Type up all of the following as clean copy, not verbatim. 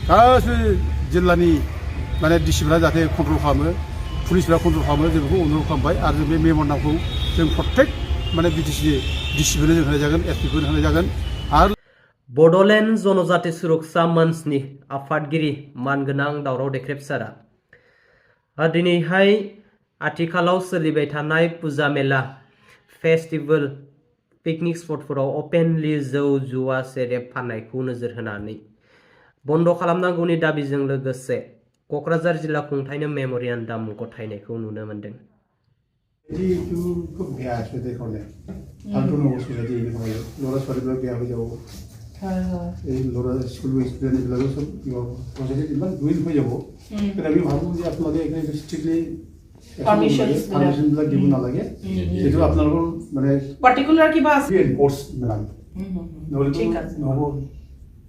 गासै जिल्लानि माने डिसिफ्रा जाहाथे कन्ट्रल खालामो पुलिसफ्रा कन्ट्रल खालामो जों बेखौ अनुर'ध खालामबाय आरो जों बे मेम'रेन्डामखौ जों प्रत्येक माने बिटिसिनि डिसिफोरनो जों होनाय जागोन एसपिफोरनो होनाय जागोन आरो बड'लेण्ड जनजाति सुरक्षा मन्चनि आफादगिरि मानगोनां दावराव देख्रेब सारा दिनैहाय आथिखालाव सोलिबाय थानाय फुजा मेला फेस्टिभेल पिकनिक स्पटफोराव अपेनलि जौ जुवा सेरेब फाननायखौ नोजोर होनानै बन्द खालामनांगौनि दाबिजों लोगोसे क'क्राझार जिल्ला खुंथायनो मेम'रेन्डाम गथायनायखौ नुनो मोनदों। পারমিশন দিব নালাগে যেটো আপোনালোকৰ মানে পার্টিকুলার কিবা আছে এনফোর্স মেলাম নহলে নহব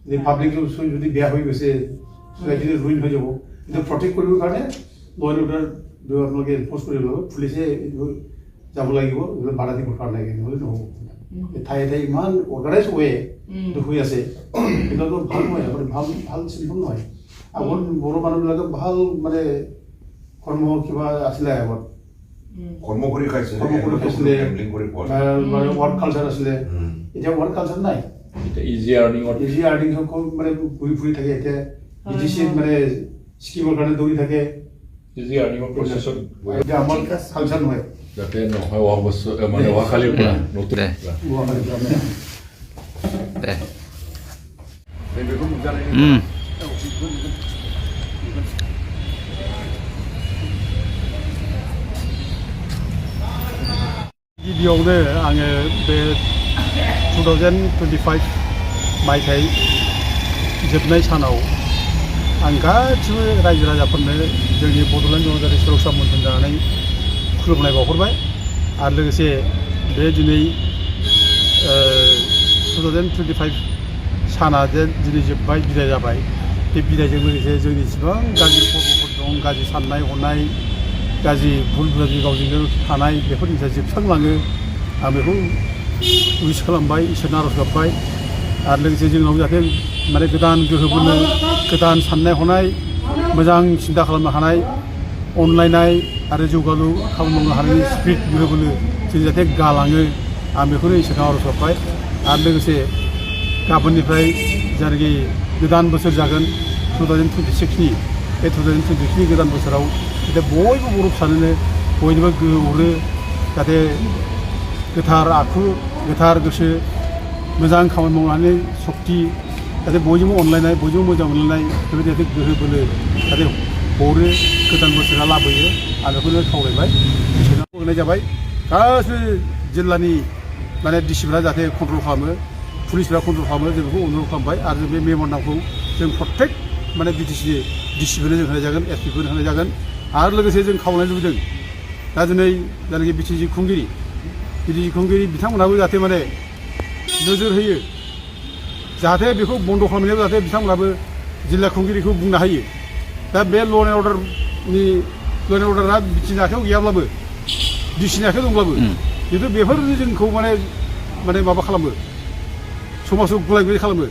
যে পাব্লিক যদি বেয়া হৈ গৈছে সোসাইটি রুইন হৈ যাব কিন্তু প্ৰটেক্ট কৰিবৰ কাৰণে লয়েল অৰ্ডাৰ do আপোনালোকে এনফোর্স কৰি ল'ব পুলিচে যাব লাগিব বাধা দিব কাৰণে নহলে নহব ঠাই ঠাই ইমান অৰ্গানাইজ ৱে হৈ আছে কিন্তু ভাল নহয় ভাল ভাল চিম্পল নহয় আগত বড়ো মানুহবিলাকে ভাল মানে কর্ম কিবা আসলে আগত কর্ম কৰি খাইছে গেমলিং কৰি মানে ওয়ার্ক কালচার আসলে এটা ওয়ার্ক কালচার নাই এটা ইজি আর্নিং মানে ফুৰি থাকে এতিয়া ইজিসি মানে স্কিমৰ কাৰণে দৌৰি থাকে ইজি আর্নিং প্ৰচেছত এটা আমাৰ কালচার নহয় যাতে নহয় অবশ্য মানে ওয়াখালিৰ পৰা নতুন गिबियावनो आङो बे 2025 मायथाइ जोबनाय सानाव आं गासिबो रायजो राजाफोरनो जोंनि बड'लेण्ड जनजाति सुरक्षा मन्थ्रि जानानै खुलुमनाय बावहरबाय आरो लोगोसे बे दिनै 2025 साना जे दिनै जोबबाय बिदाय जाबाय बे बिदायजों लोगोसे जोंनि जेसेबां गाज्रि खर्मफोर दं गाज्रि साननाय हनाय गाज्रि भुल बुजाजि गावजों गाव थानाय बेफोरनिफ्राय जोबस्रांलाङो आं बेखौ उइस खालामबाय इसोरनो आर'ज गाबबाय आरो लोगोसे जोंनाव जाहाथे माने गोदान गोहो बोनो गोदान साननाय हनाय मोजां सिन्था खालामनो हानाय अनलायनाय आरो जौगालु खामानि मावनो हानायनि स्पिरिट गोहो बोलो जों जाहाथे गालाङो आं बेखौनो इसोरनो आर'ज गाबबाय आरो लोगोसे गाबोननिफ्राय जायनाखि गोदान बोसोर जागोन 2026नि बे 2026नि गोदान बोसोराव जाहाथे बयबो बर' फिसानोनो बयनोबो गोहो हरो जाहाथे गोथार आखु गोथार गोसो मोजां खामानि मावनानै सक्ति जाहाथे बयजोंबो अनलायनाय बयजोंबो मोजां मोनलायनाय बेबायदि जाहाथे गोहो बोलो जाहाथे हरो गोदान बोसोरा लाबोयो आं बेखौनो खावलायबाय इसोरनो होनाय जाबाय गासै जिल्लानि माने डिसिफ्रा जाहाथे कन्ट्रल खालामो पुलिसफ्रा कन्ट्रल खालामो जों बेखौ अनुर'ध खालामबाय आरो जों बे मेम'रेन्डामखौ जों प्रत्येक माने बिटिसिनि डिसिफोरनो जों होनाय जागोन एसपिफोरनो होनाय जागोन आरो लोगोसे जों खावलायनो लुबैदों दा दिनै जायनाखि बिटिसि खुंगिरि बिथांमोनहाबो जाहाथे माने नोजोर होयो जाहाथे बेखौ बन्द खालामनायाव जाहाथे बिथांमोनहाबो जिल्ला खुंगिरिखौ बुंनो हायो दा बे ल' एन्ड अर्डारा बिटिसिनि आखायाव गैयाब्लाबो डिसिनि आखायाव दंब्लाबो खिन्थु बेफोरनो जोंखौ माने माबा खालामो समाजाव गुलाय गुजाय खालामो